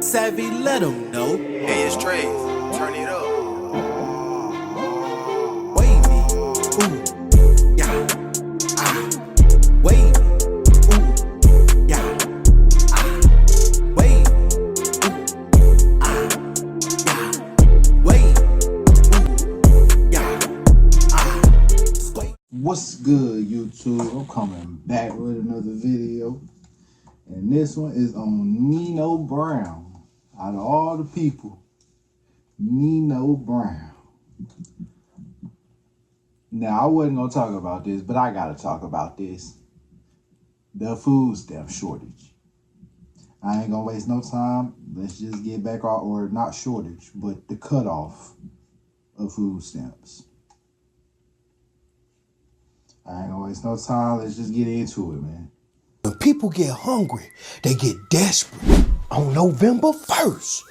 Savvy, let them know. Hey, it's Trey. Turn it up. Wavy, ooh, yeah, wavy, ooh, yeah, wavy, ooh, yeah, wavy, ooh, yeah, What's good, YouTube? I'm coming back with another video, and this one is on Nino Brown. Out of all the people, Nino Brown. Now, I wasn't gonna talk about this, but I gotta talk about this. The food stamp shortage. I ain't gonna waste no time. Let's just get back on, or not shortage, but the cutoff of food stamps. I ain't gonna waste no time. Let's just get into it, man. When people get hungry, they get desperate. On November 1st,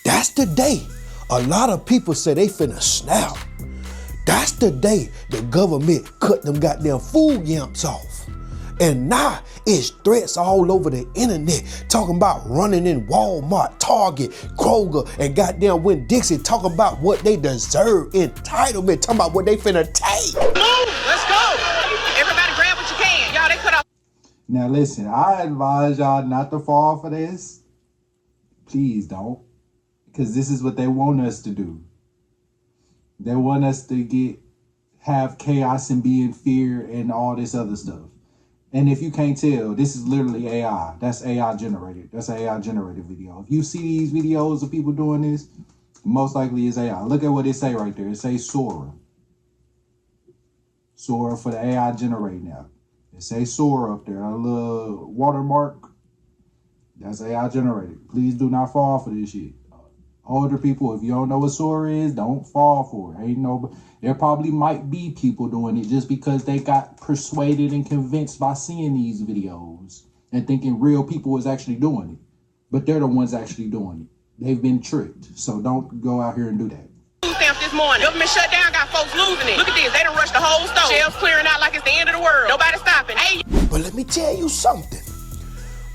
that's the day a lot of people say they finna snap. That's the day the government cut them goddamn food stamps off. And now it's threats all over the internet talking about running in Walmart, Target, Kroger, and goddamn Winn-Dixie talking about what they deserve, entitlement, talking about what they finna take. Move, let's go. Everybody grab what you can. Y'all, they cut off. Now listen, I advise y'all not to fall for this. Please don't. Because this is what they want us to do. They want us to have chaos and be in fear and all this other stuff. And if you can't tell, this is literally AI. That's AI generated. That's an AI generated video. If you see these videos of people doing this, most likely it's AI. Look at what it say right there. It says Sora. Sora for the AI generating app. It says Sora up there. A little watermark. That's AI generated. Please do not fall for this shit. Older people, if you don't know what Sora is, don't fall for it. Ain't no. There probably might be people doing it just because they got persuaded and convinced by seeing these videos and thinking real people is actually doing it. But they're the ones actually doing it. They've been tricked. So don't go out here and do that. Food stamps this morning. Government shut down, got folks losing it. Look at this. They done rushed the whole store. Shelves clearing out like it's the end of the world. Nobody stopping. Hey. But let me tell you something.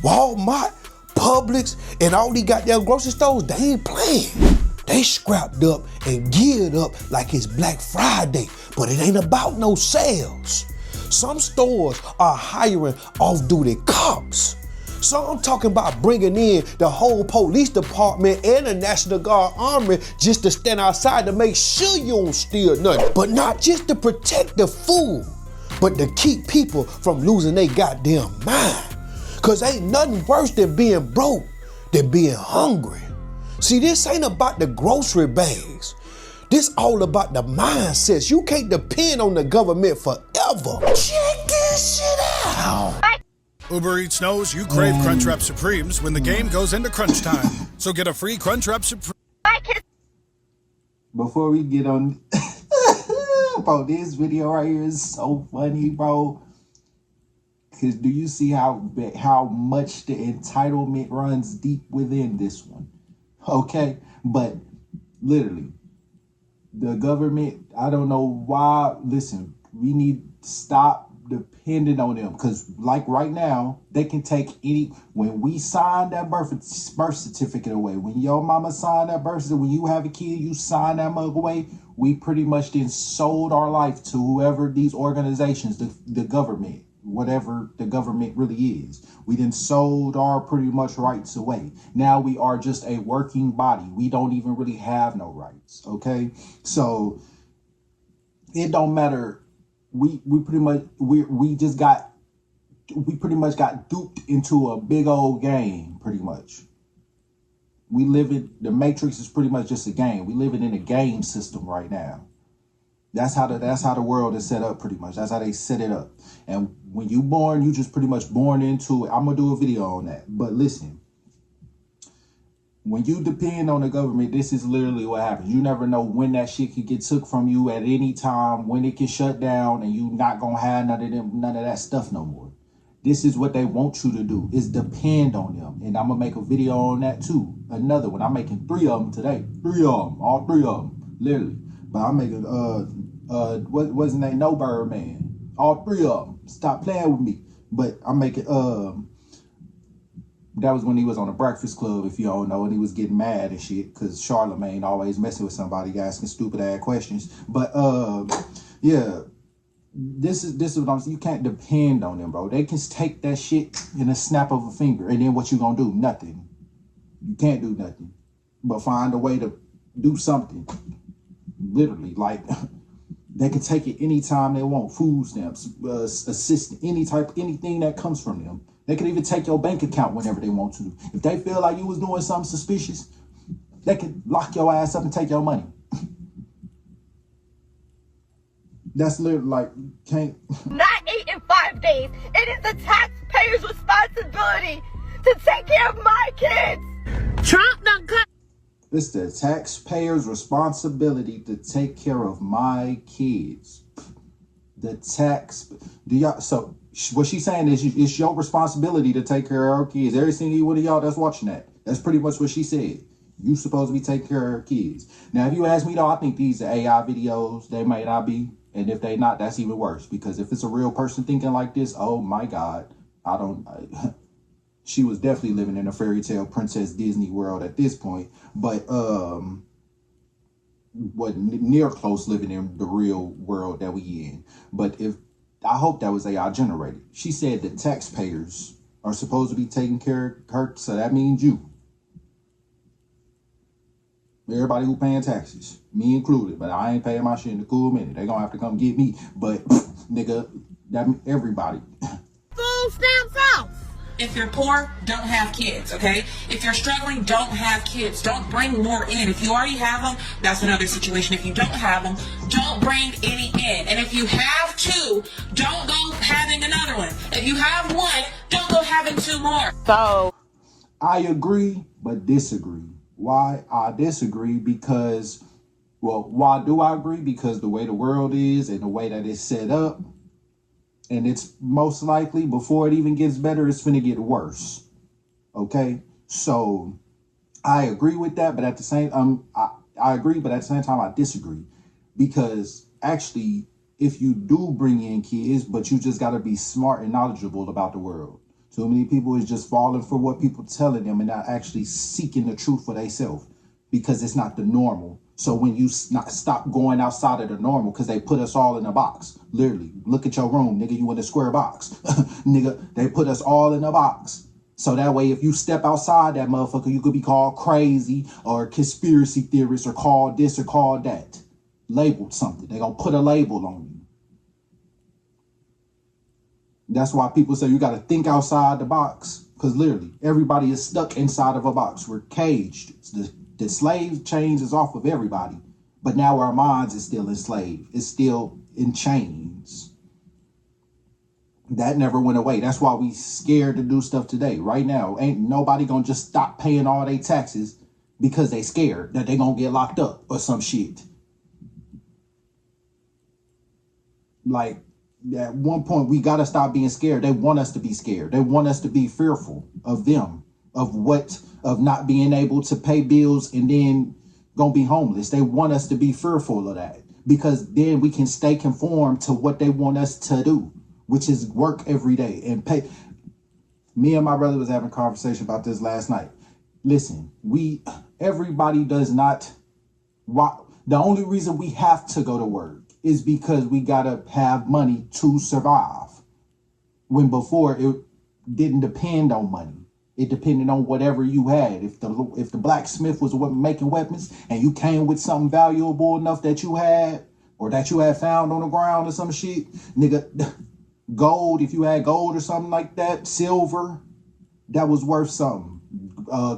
Walmart, Publix, and all these goddamn grocery stores, they ain't playing. They scrapped up and geared up like it's Black Friday, but it ain't about no sales. Some stores are hiring off-duty cops. So I'm talking about bringing in the whole police department and the National Guard Army just to stand outside to make sure you don't steal nothing. But not just to protect the food, but to keep people from losing their goddamn mind. Cause ain't nothing worse than being broke than being hungry. See, this ain't about the grocery bags. This all about the mindsets. You can't depend on the government forever. Check this shit out. Uber Eats knows you crave Crunchwrap Supremes when the game goes into crunch time. So get a free Crunchwrap Supreme. Before we get on, bro, this video right here is so funny, bro. Because do you see how much the entitlement runs deep within this one? Okay, but literally, the government, I don't know why. Listen, we need to stop depending on them. Because like right now, they can take any, when we sign that birth certificate away, when your mama signed that birth certificate, when you have a kid, you sign that mug away, we pretty much then sold our life to whoever these organizations, the government, whatever the government really is. We then sold our pretty much rights away. Now we are just a working body. We don't even really have no rights. Okay, so it don't matter. We pretty much got duped into a big old game. Pretty much, we live in the Matrix is pretty much just a game. We live in a game system right now. That's how the world is set up, pretty much. That's how they set it up. And when you born, you just pretty much born into it. I'm gonna do a video on that. But listen, when you depend on the government, this is literally what happens. You never know when that shit could get took from you at any time, when it can shut down, and you not gonna have none of that stuff no more. This is what they want you to do, is depend on them. And I'm gonna make a video on that too. Another one. I'm making 3 of them today. 3 of them, all 3 of them, literally. But I'm making what's his name? No Birdman. All 3 of them. Stop playing with me. But I'm making That was when he was on the Breakfast Club, if you don't know, and he was getting mad and shit because Charlemagne always messing with somebody asking stupid ass questions. But yeah, this is what I'm saying. You can't depend on them, bro. They can take that shit in a snap of a finger, and then what you gonna do? Nothing. You can't do nothing but find a way to do something. Literally, like they can take it anytime they want. Food stamps, assistance, anything that comes from them. They can even take your bank account whenever they want to. If they feel like you was doing something suspicious, they can lock your ass up and take your money. That's literally like, can't. Not 8 and 5 days. It is the taxpayer's responsibility to take care of my kids. Trump done cut. It's the taxpayer's responsibility to take care of my kids. So what she's saying is it's your responsibility to take care of our kids. Every single one of y'all that's watching that. That's pretty much what she said. You supposed to be taking care of our kids. Now, if you ask me though, I think these are AI videos. They may not be. And if they not, that's even worse. Because if it's a real person thinking like this, oh my God, she was definitely living in a fairy tale Princess Disney world at this point. But near close living in the real world that we in. But I hope that was AI generated. She said that taxpayers are supposed to be taking care of her, so that means you. Everybody who paying taxes, me included, but I ain't paying my shit in a cool minute. They gonna have to come get me, but nigga, that everybody. Food stamps off. If you're poor, don't have kids, okay? If you're struggling, don't have kids. Don't bring more in. If you already have them, that's another situation. If you don't have them, don't bring any in. And if you have two, don't go having another one. If you have one, don't go having two more. So I agree, but disagree. Why I disagree? Because, well, why do I agree? Because the way the world is and the way that it's set up, and it's most likely before it even gets better, it's finna get worse. Okay, so I agree with that, but at the same I agree, but at the same time I disagree, because actually, if you do bring in kids, but you just gotta be smart and knowledgeable about the world. Too many people is just falling for what people telling them and not actually seeking the truth for themselves, because it's not the normal. So when you stop going outside of the normal, because they put us all in a box. Literally, look at your room, nigga, you in a square box. Nigga, they put us all in a box. So that way, if you step outside that motherfucker, you could be called crazy or conspiracy theorist or called this or called that. Labeled something. They gonna put a label on you. That's why people say you gotta think outside the box. Because literally, everybody is stuck inside of a box. We're caged. The slave chains is off of everybody, but now our minds is still enslaved. It's still in chains. That never went away. That's why we scared to do stuff today. Right now, ain't nobody gonna just stop paying all their taxes because they scared that they gonna get locked up or some shit. Like, at one point, we gotta stop being scared. They want us to be scared. They want us to be fearful of them, of not being able to pay bills and then gonna be homeless. They want us to be fearful of that, because then we can stay conformed to what they want us to do, which is work every day and pay. Me and my brother was having a conversation about this last night. Listen, everybody does not. The only reason we have to go to work is because we gotta have money to survive. When before it didn't depend on money. It depended on whatever you had. If the blacksmith was making weapons and you came with something valuable enough that you had, or that you had found on the ground or some shit, nigga, gold, if you had gold or something like that, silver, that was worth something.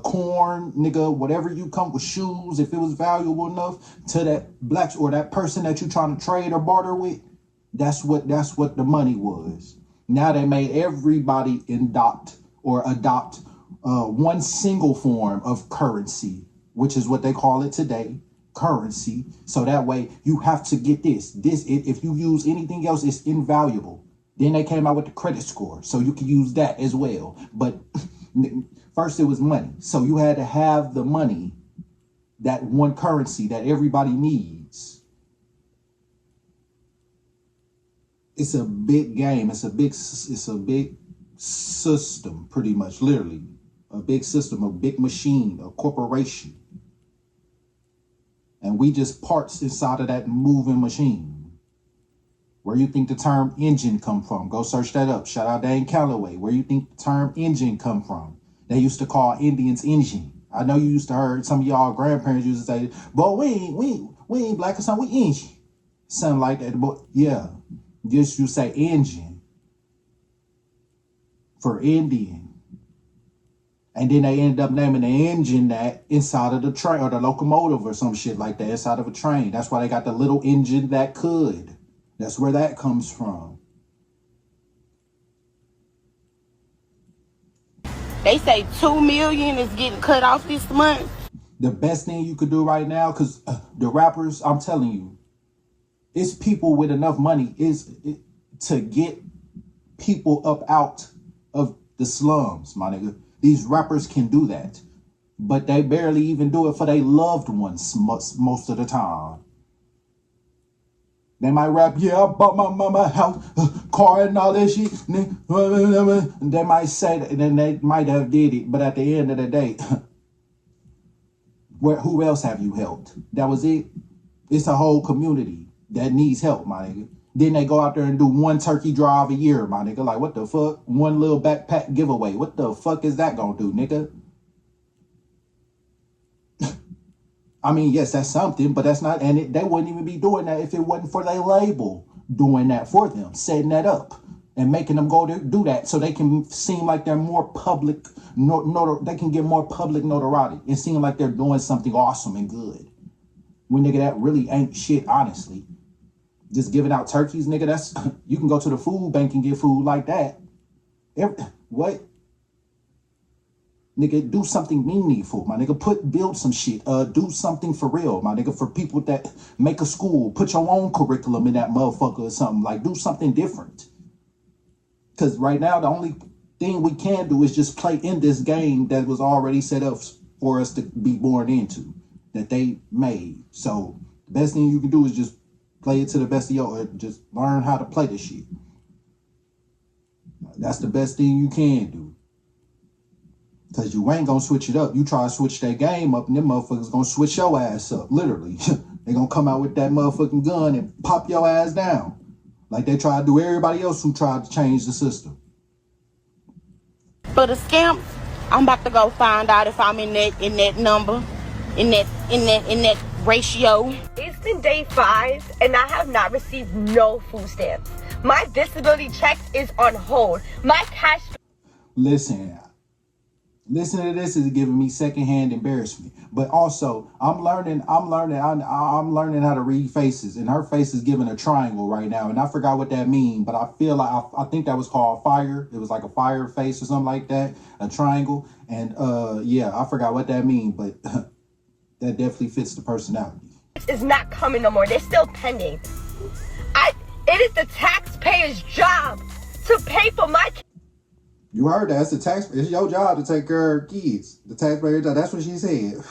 Corn, nigga, whatever you come with, shoes, if it was valuable enough to that black or that person that you trying to trade or barter with, that's what the money was. Now they made everybody adopt one single form of currency, which is what they call it today, currency. So that way you have to get this. If you use anything else, it's invaluable. Then they came out with the credit score, so you can use that as well. But first it was money. So you had to have the money, that one currency that everybody needs. It's a big game. It's a big system, pretty much, literally. a big system, a big machine, a corporation. And we just parts inside of that moving machine. Where you think the term engine come from? Go search that up. Shout out Dane Calloway. Where you think the term engine come from? They used to call Indians engine. I know you used to heard some of y'all grandparents used to say, "But we ain't black or something. We engine," something like that. But yeah, just you say engine for Indian. And then they end up naming the engine that inside of the train or the locomotive or some shit like that inside of a train. That's why they got the little engine that could. That's where that comes from. They say 2 million is getting cut off this month. The best thing you could do right now, because the rappers, I'm telling you, it's people with enough money to get people up out of the slums, my nigga. These rappers can do that, but they barely even do it for their loved ones most of the time. They might rap, "Yeah, I bought my mama a house, car, and all that shit." And they might say that, and then they might have did it, but at the end of the day, who else have you helped? That was it. It's a whole community that needs help, my nigga. Then they go out there and do one turkey drive a year, my nigga. Like, what the fuck? One little backpack giveaway. What the fuck is that gonna do, nigga? I mean, yes, that's something, but that's not, and they wouldn't even be doing that if it wasn't for their label doing that for them, setting that up and making them go to do that so they can seem like they're more public, they can get more public notoriety and seem like they're doing something awesome and good. When, nigga, that really ain't shit, honestly. Just giving out turkeys, nigga, that's, you can go to the food bank and get food like that. What? Nigga, do something meaningful, my nigga. Build some shit. Do something for real, my nigga. For people that make a school, put your own curriculum in that motherfucker or something. Like, do something different. Because right now, the only thing we can do is just play in this game that was already set up for us to be born into, that they made. So the best thing you can do is just play it to the best of your, just learn how to play this shit. That's the best thing you can do. Because you ain't going to switch it up. You try to switch that game up and them motherfuckers going to switch your ass up, literally. They going to come out with that motherfucking gun and pop your ass down. Like they try to do everybody else who tried to change the system. For the scamps, I'm about to go find out if I'm in that number, in that ratio. It's been day 5 and I have not received no food stamps. My disability check is on hold. My cash. Listen to this is giving me secondhand embarrassment. But also, I'm learning how to read faces. And her face is giving a triangle right now. And I forgot what that means, but I feel like I think that was called fire. It was like a fire face or something like that, a triangle. And yeah, I forgot what that means, but that definitely fits the personality. Is not coming no more. They're still pending. It is the taxpayer's job to pay for my. You heard that. It's your job to take care of kids. The taxpayer job. That's what she said.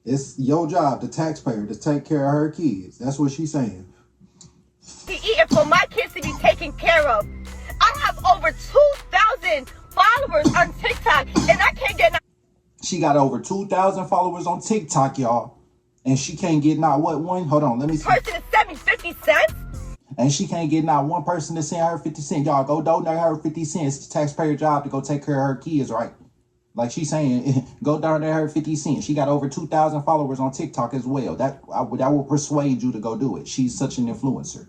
It's your job, the taxpayer, to take care of her kids. That's what she's saying. And for my kids to be taken care of. I have over 2,000 followers on TikTok, and I can't get. She got over 2,000 followers on TikTok, y'all, and she can't get not what one. Hold on, let me see. Person to send me 50 cents. And she can't get not one person to send her 50 cents. Y'all go donate her 50 cents. It's the taxpayer job to go take care of her kids, right? Like she's saying, go donate her 50 cents. She got over 2,000 followers on TikTok as well. That will persuade you to go do it. She's such an influencer.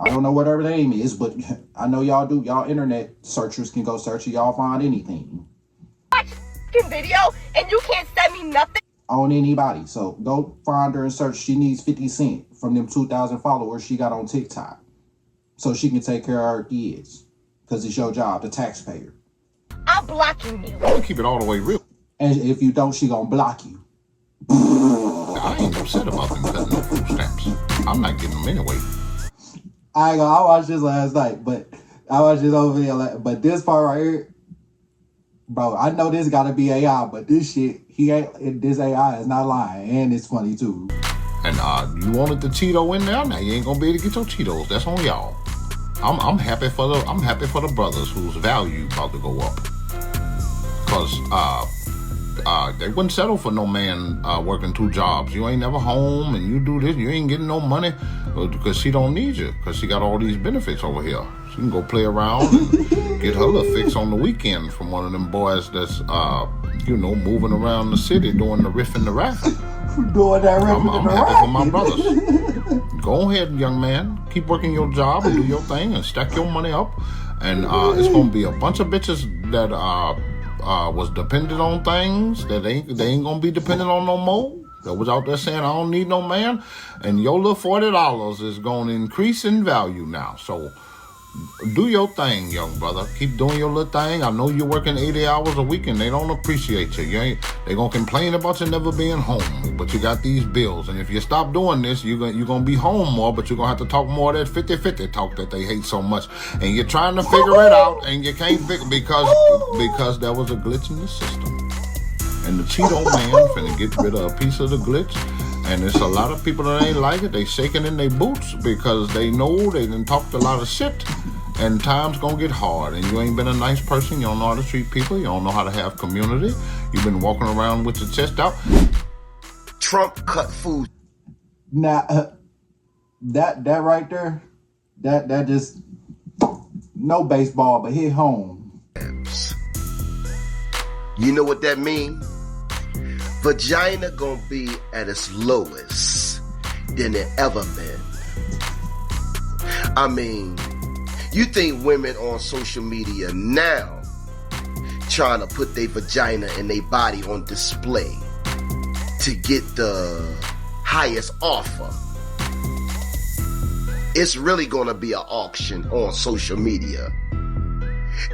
I don't know what her name is, but I know y'all do. Y'all internet searchers can go search and y'all find anything. Video and you can't send me nothing on anybody. So go find her and search. She needs 50 cents from them 2,000 followers she got on TikTok so she can take care of her kids, because it's your job, the taxpayer. I'm blocking you. I'll keep it all the way real. And if you don't, she gonna block you. I ain't upset about them cutting no food stamps. I'm not getting them anyway. I watched this last night, but I watched this over here. But this part right here, bro, I know this gotta be AI, but this shit, this AI is not lying, and it's funny too. And you wanted the Cheeto in there, now you ain't gonna be able to get your Cheetos. That's on y'all. I'm happy for the brothers whose value about to go up. because they wouldn't settle for no man working 2 jobs. You ain't never home and you do this, you ain't getting no money because she don't need you because she got all these benefits over here. She can go play around and get her little fix on the weekend from one of them boys that's, moving around the city doing the riff and the raffle. Doing that riff and I'm the happy for my raffle. brothers. Go ahead, young man. Keep working your job and do your thing and stack your money up. And it's going to be a bunch of bitches that was dependent on things that they ain't going to be dependent on no more. That was out there saying, I don't need no man. And your little $40 is going to increase in value now. So do your thing, young brother. Keep doing your little thing. I know you're working 80 hours a week and they don't appreciate you. They're going to complain about you never being home. But you got these bills. And if you stop doing this, you're going to be home more, but you're going to have to talk more of that 50-50 talk that they hate so much. And you're trying to figure it out and you can't figure because there was a glitch in the system. And the Cheeto man finna get rid of a piece of the glitch. And there's a lot of people that ain't like it. They shaking in their boots because they know they done talked a lot of shit. And time's gonna get hard. And you ain't been a nice person. You don't know how to treat people. You don't know how to have community. You've been walking around with your chest out. Trump cut food. Now, that right there, that just, no baseball, but hit home. You know what that means? Vagina gonna be at its lowest than it ever been. I mean, you think women on social media now trying to put their vagina and their body on display to get the highest offer? It's really gonna be an auction on social media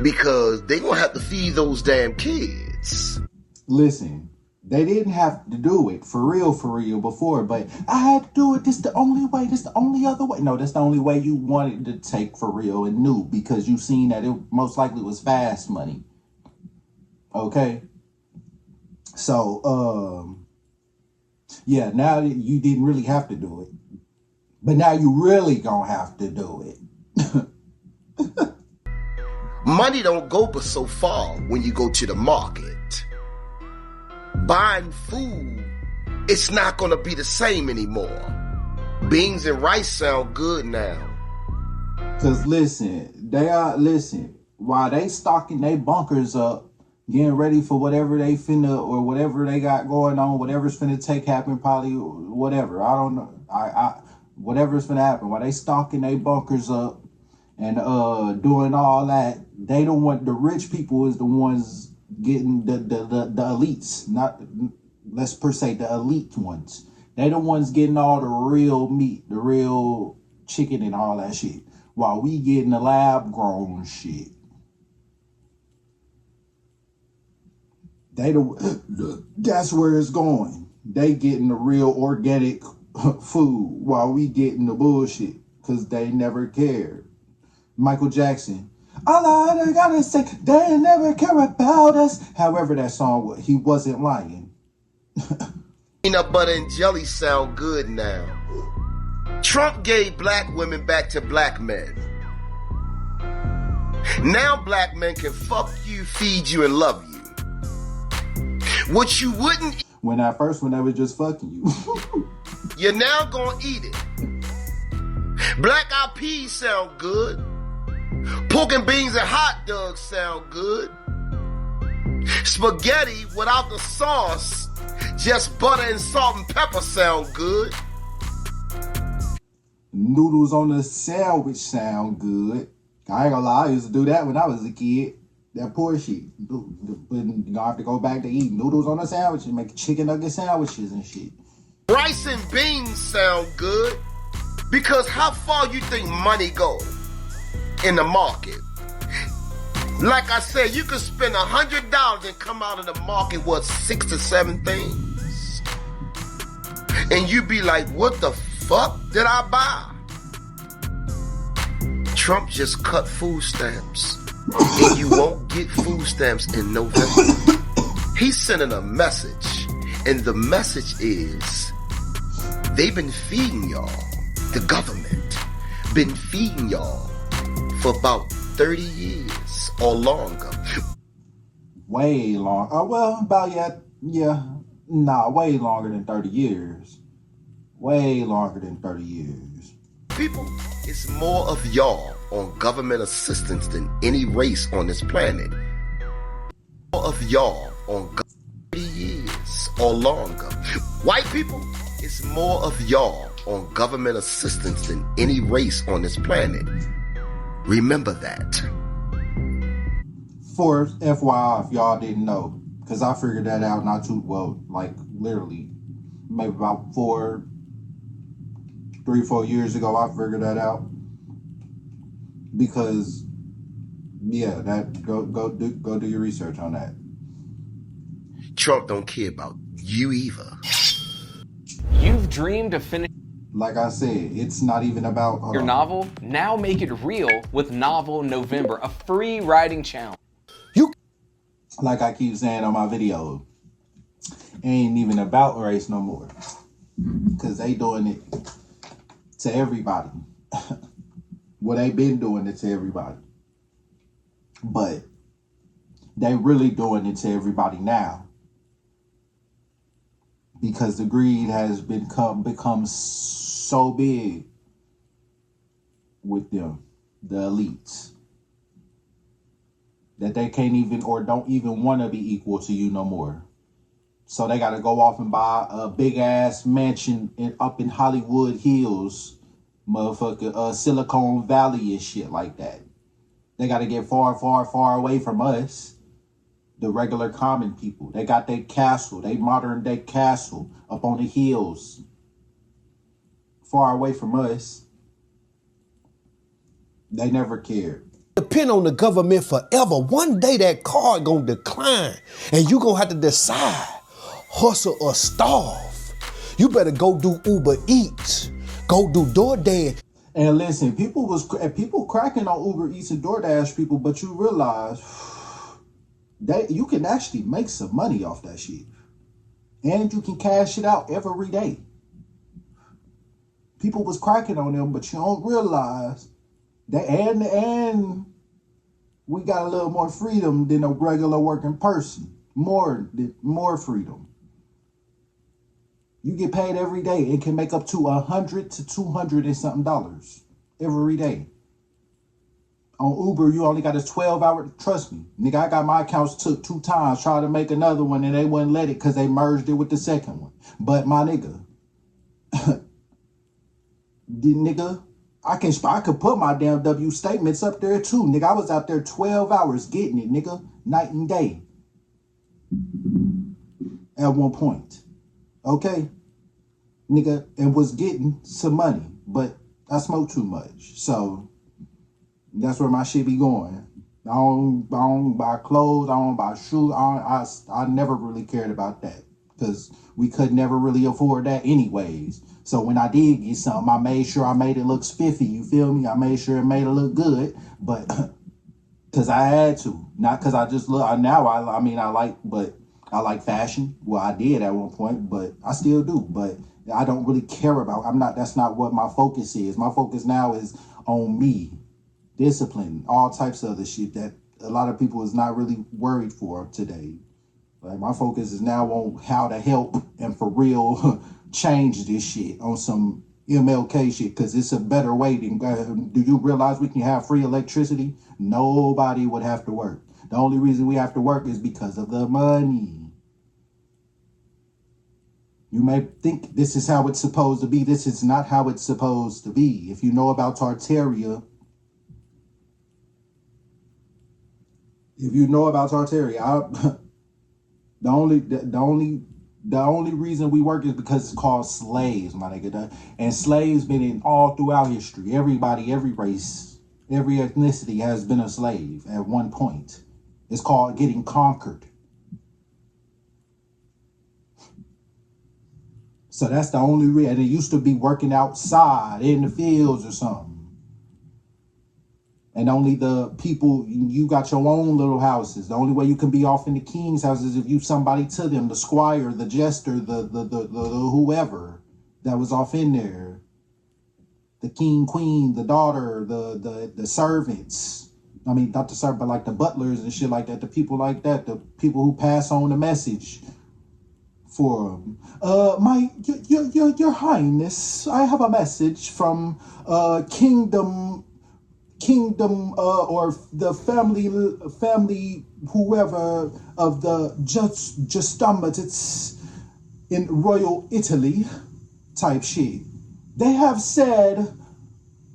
because they gonna have to feed those damn kids. Listen, they didn't have to do it for real before, but I had to do it. This the only way. This the only other way. No, that's the only way you wanted to take for real and knew because you seen that it most likely was fast money. Okay. So, yeah, now you didn't really have to do it, but now you really gonna have to do it. Money don't go but so far when you go to the market. Buying food, it's not gonna be the same anymore. Beans and rice sound good now. Cause listen, while they stocking their bunkers up, getting ready for whatever they finna or whatever they got going on, whatever's finna happen, probably whatever. I don't know. Whatever's finna happen. While they stocking their bunkers up and doing all that, they don't want the rich people is the ones getting the elites, not let's per se the elite ones. They the ones getting all the real meat, the real chicken and all that shit, while we getting the lab grown shit. That's where it's going. They getting the real organic food while we getting the bullshit because they never cared. Michael Jackson. All I gotta say, they never care about us. However, that song, he wasn't lying. Peanut butter and jelly sound good now. Trump gave black women back to black men. Now black men can fuck you, feed you, and love you. What you wouldn't eat. When they was just fucking you. You're now gonna eat it. Black-eyed peas sound good. Pork and beans and hot dogs sound good. Spaghetti without the sauce, just butter and salt and pepper sound good. Noodles on the sandwich sound good. I ain't gonna lie, I used to do that when I was a kid. That poor shit. You have to go back to eat noodles on a sandwich and make chicken nugget sandwiches and shit. Rice and beans sound good because how far you think money goes in the market? Like I said, you could spend $100 and come out of the market with 6 to 7 things. And you be like, what the fuck did I buy? Trump just cut food stamps. And you won't get food stamps in November. He's sending a message. And the message is, they've been feeding y'all. The government been feeding y'all for about 30 years or longer. Way long. Oh, well, about, way longer than 30 years. Way longer than 30 years. People, it's more of y'all on government assistance than any race on this planet. More of y'all on 30 years or longer. White people, it's more of y'all on government assistance than any race on this planet. Remember that. For FYI, if y'all didn't know, because I figured that out not too well, like literally, maybe about 3 or 4 years ago, I figured that out. Because, yeah, that go do your research on that. Trump don't care about you either. You've dreamed of finishing. Like I said, it's not even about your novel. Now make it real with Novel November, a free writing challenge. Like I keep saying on my video, it ain't even about race no more. Because they doing it to everybody. Well, they been doing it to everybody. But they really doing it to everybody now. Because the greed has become so big with them, the elites, that they can't even or don't even want to be equal to you no more. So they got to go off and buy a big ass mansion up in Hollywood Hills, motherfucker, Silicon Valley and shit like that. They got to get far, far, far away from us, the regular common people. They got their castle, they modern day castle up on the hills, far away from us. They never cared. Depend on the government forever. One day that card gonna decline and you gonna have to decide, hustle or starve. You better go do Uber Eats, go do DoorDash. And listen, people cracking on Uber Eats and DoorDash people, but you realize that you can actually make some money off that shit. And you can cash it out every day. People was cracking on them, but you don't realize that and we got a little more freedom than a regular working person. More freedom. You get paid every day and can make up to $100 to $200 and something dollars every day. On Uber, you only got a 12-hour. Trust me, nigga, I got my accounts took 2 times, tried to make another one, and they wouldn't let it because they merged it with the second one. But my nigga, I could put my damn W statements up there too, nigga. I was out there 12 hours getting it, nigga, night and day. At one point, okay, nigga, and was getting some money, but I smoke too much, so that's where my shit be going. I don't buy clothes, I don't buy shoes. I never really cared about that because we could never really afford that anyways. So when I did get something, I made sure I made it look spiffy. You feel me? I made sure it made it look good, but because I had to, not because I just look. I like fashion. Well, I did at one point, but I still do. But I don't really care about. That's not what my focus is. My focus now is on me. Discipline, all types of other shit that a lot of people is not really worried for today. Like my focus is now on how to help and for real change this shit on some MLK shit because it's a better way. Do you realize we can have free electricity? Nobody would have to work. The only reason we have to work is because of the money. You may think this is how it's supposed to be. This is not how it's supposed to be. If you know about Tartaria, the only reason we work is because it's called slaves, my nigga. And slaves been in all throughout history. Everybody, every race, every ethnicity has been a slave at one point. It's called getting conquered. So that's the only reason. And it used to be working outside in the fields or something. And only the people, you got your own little houses. The only way you can be off in the king's house is if you somebody to them, the squire, the jester, the whoever that was off in there. The king, queen, the daughter, the servants. I mean, not the servant, but like the butlers and shit like that, the people like that, the people who pass on the message for them. Your Highness, I have a message from Kingdom, or the family, whoever of the Justamatists in Royal Italy, type shit. They have said,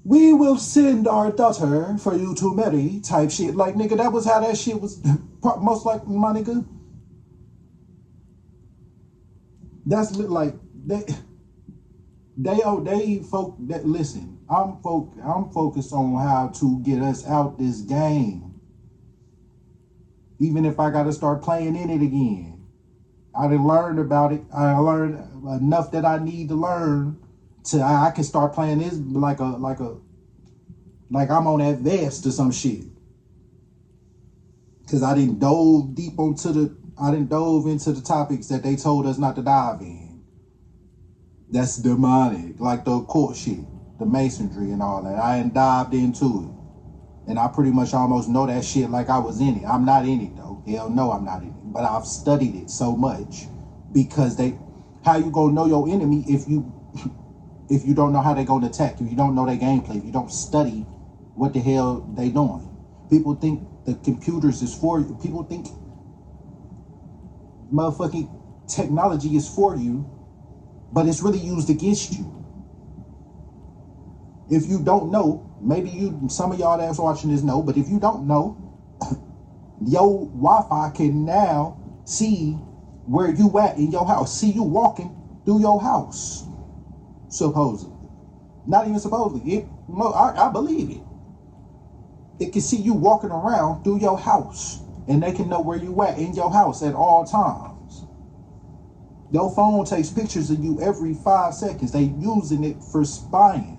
we will send our daughter for you to marry, type shit. Like, nigga, that was how that shit was most likely, my nigga. That's like, listen, I'm focused on how to get us out this game. Even if I got to start playing in it again. I done learned about it. I learned enough that I need to learn to I can start playing this like I'm on that vest or some shit. Cause I didn't dove into the topics that they told us not to dive in. That's demonic, like the occult shit, the masonry and all that. I ain't dived into it. And I pretty much almost know that shit like I was in it. I'm not in it though. Hell no, I'm not in it. But I've studied it so much because how you gonna know your enemy if you don't know how they gonna attack, if you don't know their gameplay, if you don't study what the hell they doing. People think the computers is for you. People think motherfucking technology is for you, but it's really used against you. If you don't know, maybe some of y'all that's watching this know, but if you don't know, your Wi-Fi can now see where you at in your house, see you walking through your house, supposedly. Not even supposedly. I believe it. It can see you walking around through your house, and they can know where you at in your house at all times. Your phone takes pictures of you every 5 seconds. They using it for spying.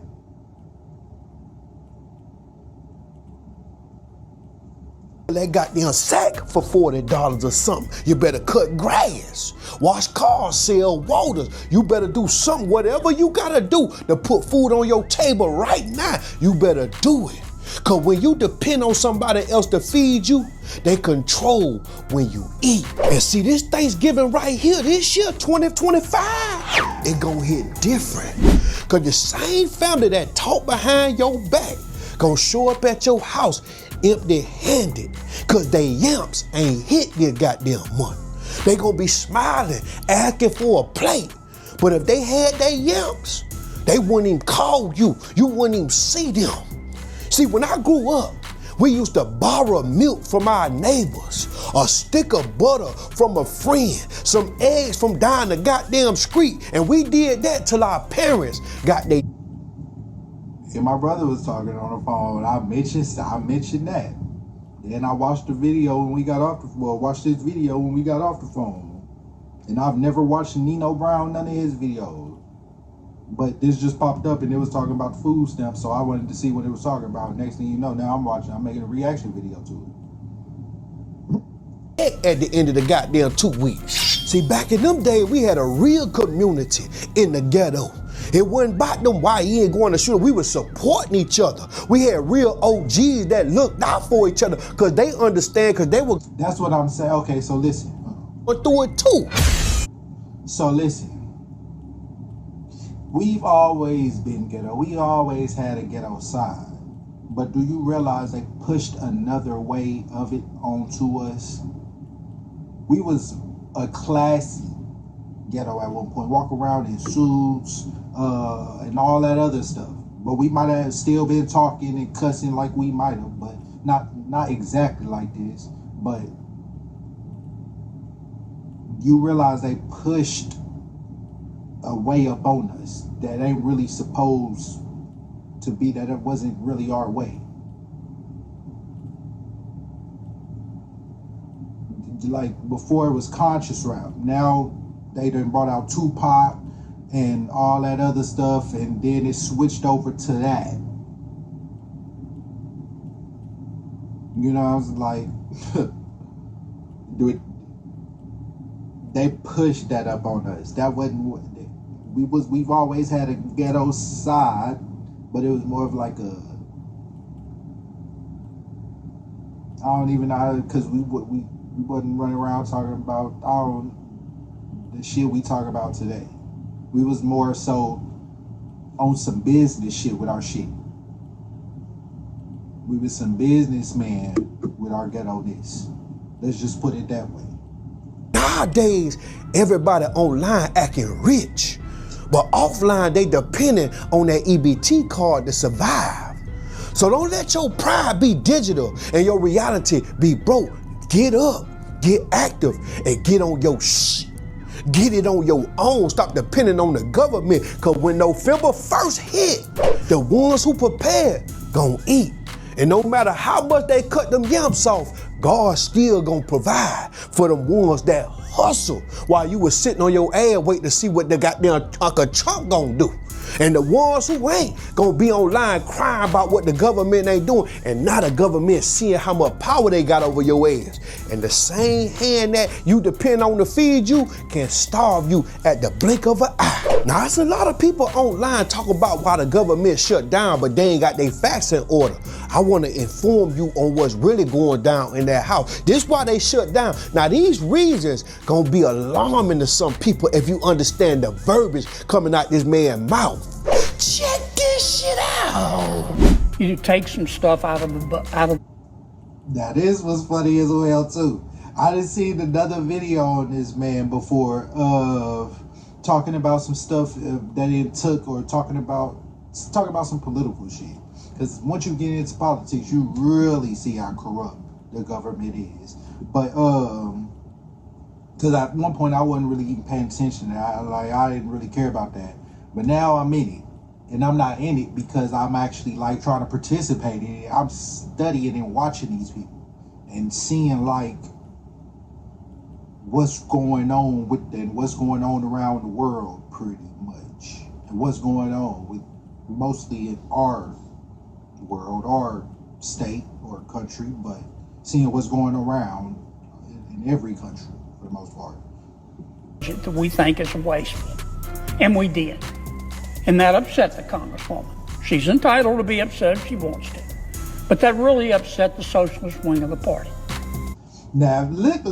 That goddamn sack for $40 or something. You better cut grass, wash cars, sell waters. You better do something, whatever you gotta do to put food on your table right now. You better do it. Cause when you depend on somebody else to feed you, they control when you eat. And see, this Thanksgiving right here, this year, 2025, it gon' hit different. Cause the same family that talk behind your back gonna show up at your house empty-handed, cause they yamps ain't hit their goddamn money. They gonna be smiling, asking for a plate. But if they had their yamps, they wouldn't even call you. You wouldn't even see them. See, when I grew up, we used to borrow milk from our neighbors, a stick of butter from a friend, some eggs from down the goddamn street, and we did that till our parents got their. And my brother was talking on the phone. I mentioned that. Then I watched the video when we got off watched this video when we got off the phone. And I've never watched Nino Brown, none of his videos. But this just popped up and it was talking about food stamps, so I wanted to see what it was talking about. Next thing you know, now I'm making a reaction video to it. At the end of the goddamn 2 weeks. See, back in them days, we had a real community in the ghetto. It wasn't about them YN going to shoot. We were supporting each other. We had real OGs that looked out for each other because they understand, because they were. That's what I'm saying. Okay, so listen. Went through it too. So listen. We've always been ghetto. We always had a ghetto side. But do you realize they pushed another way of it onto us? We was a classy ghetto at one point. Walk around in suits and all that other stuff. But we might have still been talking and cussing like we might have, but not exactly like this. But you realize they pushed a way up on us that ain't really supposed to be, that it wasn't really our way. Like before it was conscious rap. Now they done brought out Tupac and all that other stuff, and then it switched over to that. You know, I was like, they pushed that up on us. That wasn't what we've always had a ghetto side, but it was more of like I don't even know, because we wasn't running around talking about the shit we talk about today. We was more so on some business shit with our shit. We was some businessmen with our ghetto-ness. Let's just put it that way. Nowadays, everybody online acting rich, but offline they depending on that EBT card to survive. So don't let your pride be digital and your reality be broke. Get up, get active, and get on your shit. Get it on your own. Stop depending on the government. Cause when November 1st hit, the ones who prepared gon' eat. And no matter how much they cut them yamps off, God still gonna provide for the ones that hustle while you was sitting on your ass waiting to see what the goddamn Uncle Trump gonna do. And the ones who ain't gonna be online crying about what the government ain't doing, and not the government seeing how much power they got over your ass. And the same hand that you depend on to feed you can starve you at the blink of an eye. Now, there's a lot of people online talk about why the government shut down, but they ain't got their facts in order. I want to inform you on what's really going down in that house. This why they shut down. Now, these reasons gonna be alarming to some people if you understand the verbiage coming out this man's mouth. Check this shit out. You take some stuff out of. Now this was funny as well too. I done seen another video on this man before of talking about some stuff that it took, or talking about some political shit. Because once you get into politics, you really see how corrupt the government is. But because at one point I wasn't really even paying attention. I didn't really care about that. But now I'm in it. And I'm not in it because I'm actually like trying to participate in it. I'm studying and watching these people and seeing like what's going on with them, what's going on around the world pretty much. And what's going on with mostly in our world, our state or country, but seeing what's going around in every country for the most part. That we think is wasteful. And we did. And that upset the Congresswoman. She's entitled to be upset if she wants to. But that really upset the socialist wing of the party. Now, look,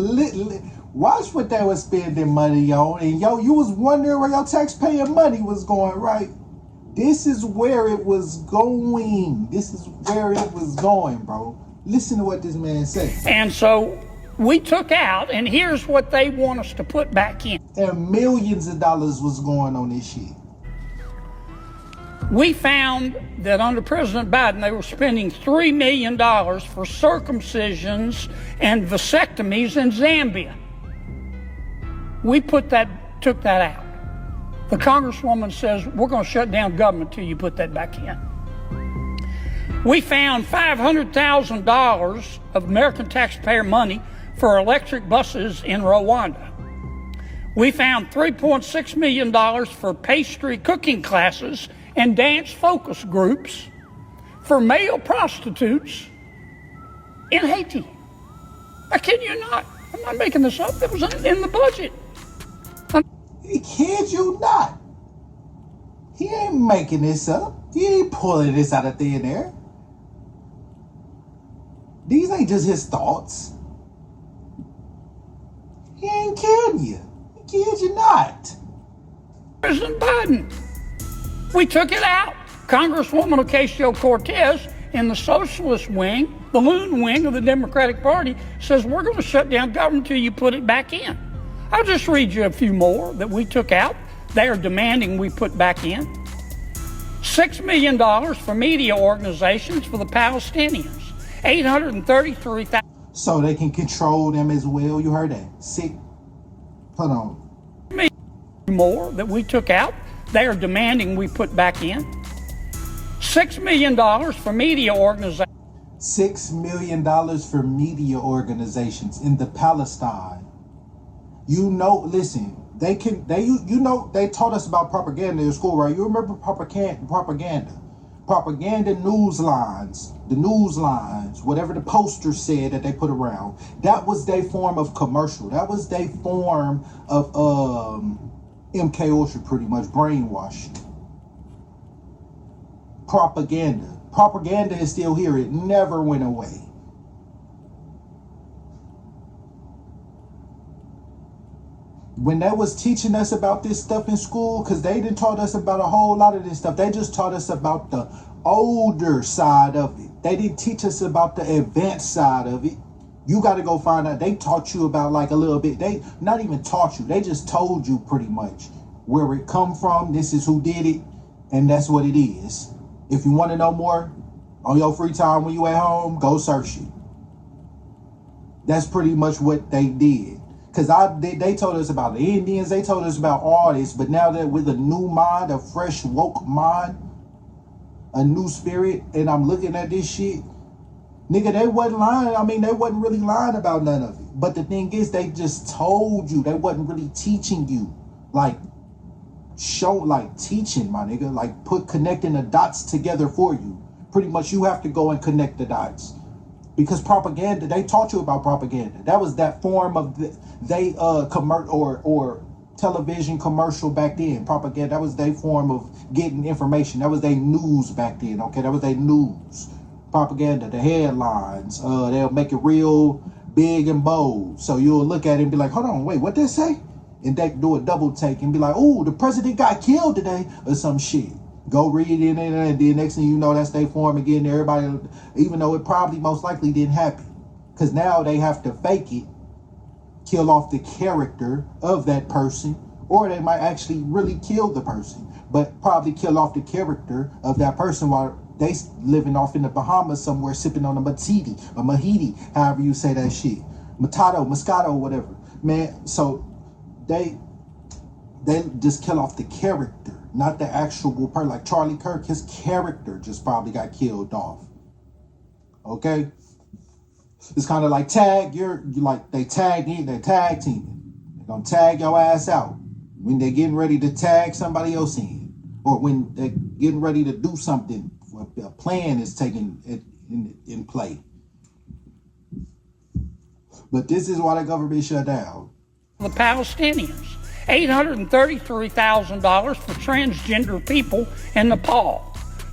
watch what they were spending money on. And you was wondering where your taxpayer money was going, right? This is where it was going. This is where it was going, bro. Listen to what this man said. And so we took out, and here's what they want us to put back in. And millions of dollars was going on this shit. We found that under President Biden, they were spending $3 million for circumcisions and vasectomies in Zambia. We took that out. The Congresswoman says, we're going to shut down government till you put that back in. We found $500,000 of American taxpayer money for electric buses in Rwanda. We found $3.6 million for pastry cooking classes and dance focus groups for male prostitutes in Haiti. I kid you not. I'm not making this up. It was in the budget. Kid you not. He ain't making this up. He ain't pulling this out of thin air. These ain't just his thoughts. He ain't kidding you. He kid you not. President Biden. We took it out. Congresswoman Ocasio-Cortez in the socialist wing, the loon wing of the Democratic Party, says we're going to shut down government till you put it back in. I'll just read you a few more that we took out. They are demanding we put back in. $6 million for media organizations for the Palestinians. $833,000. So they can control them as well. You heard that? Hold on. More that we took out. They are demanding we put back in. $6 million for media organizations. $6 million for media organizations in the Palestine. You know, listen, they taught us about propaganda in school, right? You remember propaganda news lines, whatever the poster said that they put around. That was their form of commercial. That was their form of MK Ultra, pretty much brainwashing. Propaganda is still here. It never went away. when they was teaching us about this stuff in school, because they didn't taught us about a whole lot of this stuff. They just taught us about the older side of it. They didn't teach us about the advanced side of it. You got to go find out. They taught you about like a little bit. They not even taught you. They just told you pretty much where it come from. This is who did it. And that's what it is. If you want to know more on your free time when you at home, go search it. That's pretty much what they did. Because they told us about the Indians. They told us about all this. But now that with a new mind, a fresh, woke mind, a new spirit, and I'm looking at this shit, nigga, they wasn't lying. I mean, they wasn't really lying about none of it. But the thing is, they just told you. They wasn't really teaching you. Like, teaching, my nigga. Like, connecting the dots together for you. Pretty much you have to go and connect the dots. Because propaganda, they taught you about propaganda. That was that form of television commercial back then. Propaganda, that was their form of getting information. That was their news back then, okay? That was their news. Propaganda, the headlines, they'll make it real big and bold. So you'll look at it and be like, hold on, wait, what they say? And they do a double take and be like, oh, the president got killed today or some shit. Go read it in there, and then next thing you know, that's they form again. Everybody, even though it probably most likely didn't happen. Because now they have to fake it, kill off the character of that person, or they might actually really kill the person, but probably kill off the character of that person while they living off in the Bahamas somewhere sipping on a Matiti, or Mahiti, however you say that shit. Moscato, whatever. Man, so they just kill off the character. Not the actual person. Like Charlie Kirk, his character just probably got killed off. Okay? It's kind of like tag. They tag teaming. They're gonna tag your ass out when they're getting ready to tag somebody else in, or when they're getting ready to do something. A plan is taken in play. But this is why the government shut down. The Palestinians. $833,000 for transgender people in Nepal,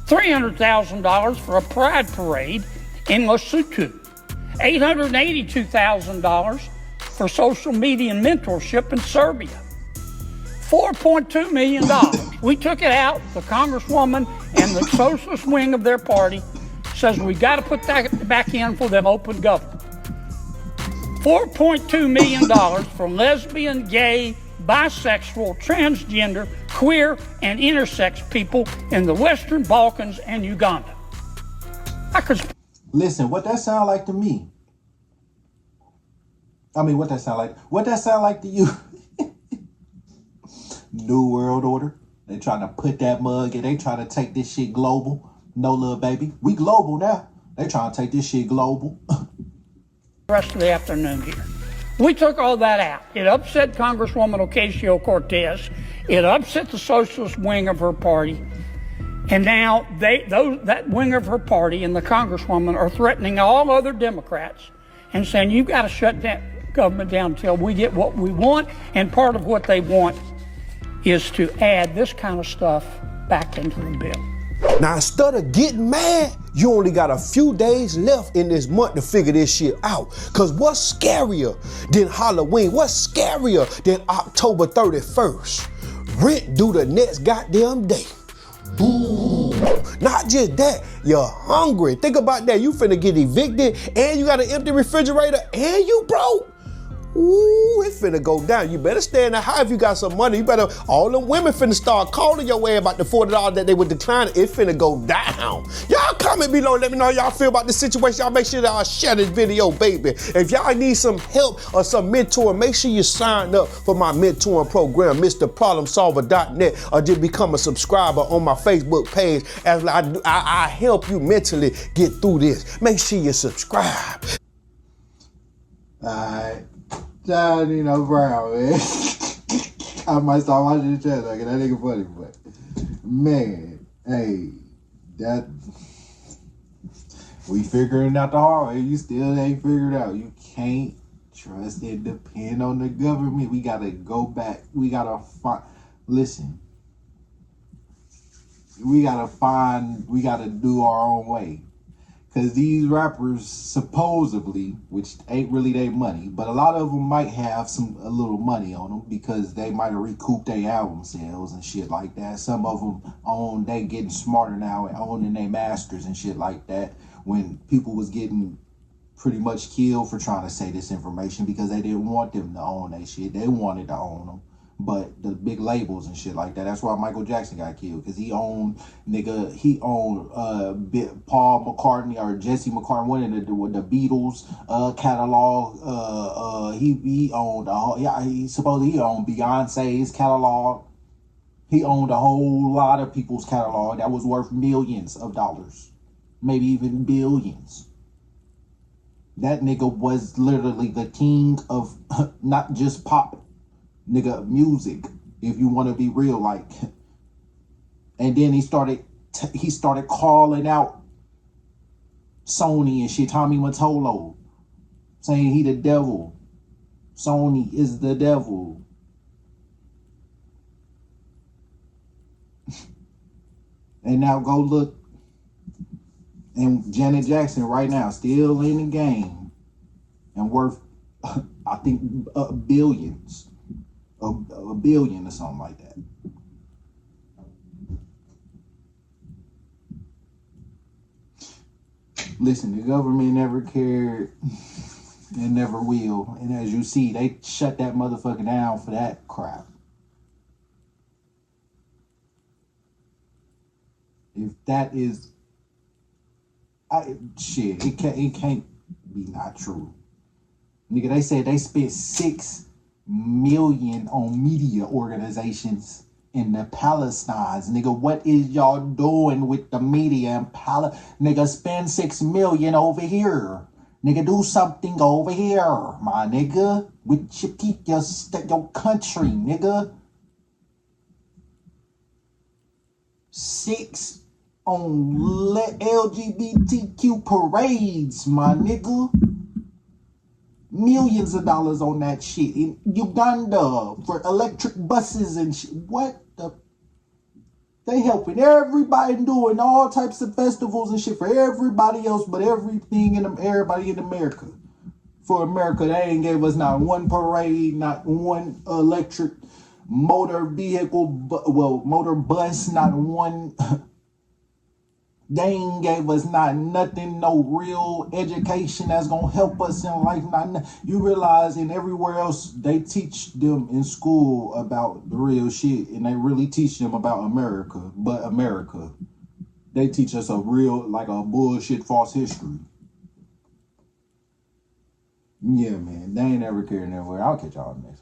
$300,000 for a pride parade in Lesotho, $882,000 for social media mentorship in Serbia, $4.2 million. We took it out. The congresswoman and the socialist wing of their party says we got to put that back in for them open government. $4.2 million for lesbian, gay, bisexual, transgender, queer, and intersex people in the Western Balkans and Uganda. Listen, what that sound like to me? I mean, what that sound like? What that sound like to you? New World Order. They trying to put that mug in. They trying to take this shit global. No, little baby. We global now. They trying to take this shit global. Rest of the afternoon here. We took all that out. It upset Congresswoman Ocasio-Cortez. It upset the socialist wing of her party. And now that wing of her party and the Congresswoman are threatening all other Democrats and saying, you've got to shut that government down until we get what we want. And part of what they want is to add this kind of stuff back into the bill. Now, instead of getting mad, you only got a few days left in this month to figure this shit out. Because what's scarier than Halloween? What's scarier than October 31st? Rent due the next goddamn day. Boo. Not just that, you're hungry. Think about that. You finna get evicted and you got an empty refrigerator and you broke. Ooh, it finna go down. You better stay in the house if you got some money. You better, all them women finna start calling your way about the $40 that they would decline. It finna go down. Y'all comment below, let me know how y'all feel about this situation. Y'all make sure that y'all share this video, baby. If y'all need some help or some mentoring, make sure you sign up for my mentoring program, MrProblemSolver.net, or just become a subscriber on my Facebook page as I help you mentally get through this. Make sure you subscribe. Alright. Nino Brown, man. I might start watching the channel, like, that nigga funny, but man, hey, that we figuring out the hard way. You still ain't figured out. You can't trust and depend on the government. We gotta go back. We gotta find. Listen, we gotta do our own way. Because these rappers supposedly, which ain't really their money, but a lot of them might have a little money on them because they might have recouped their album sales and shit like that. Some of them they getting smarter now and owning their masters and shit like that. When people was getting pretty much killed for trying to say this information because they didn't want them to own that shit. They wanted to own them. But the big labels and shit like that. That's why Michael Jackson got killed. Because he owned Paul McCartney or Jesse McCartney, one of the Beatles catalog. He owned he supposedly owned Beyonce's catalog. He owned a whole lot of people's catalog that was worth millions of dollars. Maybe even billions. That nigga was literally the king of not just pop, nigga, music, if you want to be real, like. And then he started calling out Sony and shit, Tommy Mottola, saying he the devil. Sony is the devil. And now go look. And Janet Jackson right now still in the game and worth, I think, billions. A billion or something like that. Listen, the government never cared and never will. And as you see, they shut that motherfucker down for that crap. If that is, it can't be not true. Nigga, they said they spent $6 million on media organizations in the Palestines. Nigga, what is y'all doing with the media in Palestine? Nigga, spend $6 million over here. Nigga, do something over here, my nigga. With your country, nigga. 6 on LGBTQ parades, my nigga. Millions of dollars on that shit. In Uganda for electric buses and shit. What the? They helping everybody doing all types of festivals and shit for everybody else, but everybody in America. For America, they ain't gave us not one parade, not one electric motor vehicle, motor bus, not one. They ain't gave us nothing, no real education that's gonna help us in life. You realize in everywhere else they teach them in school about the real shit, and they really teach them about America. But America, they teach us a bullshit false history. Yeah, man, they ain't ever cared nowhere. I'll catch y'all in the next.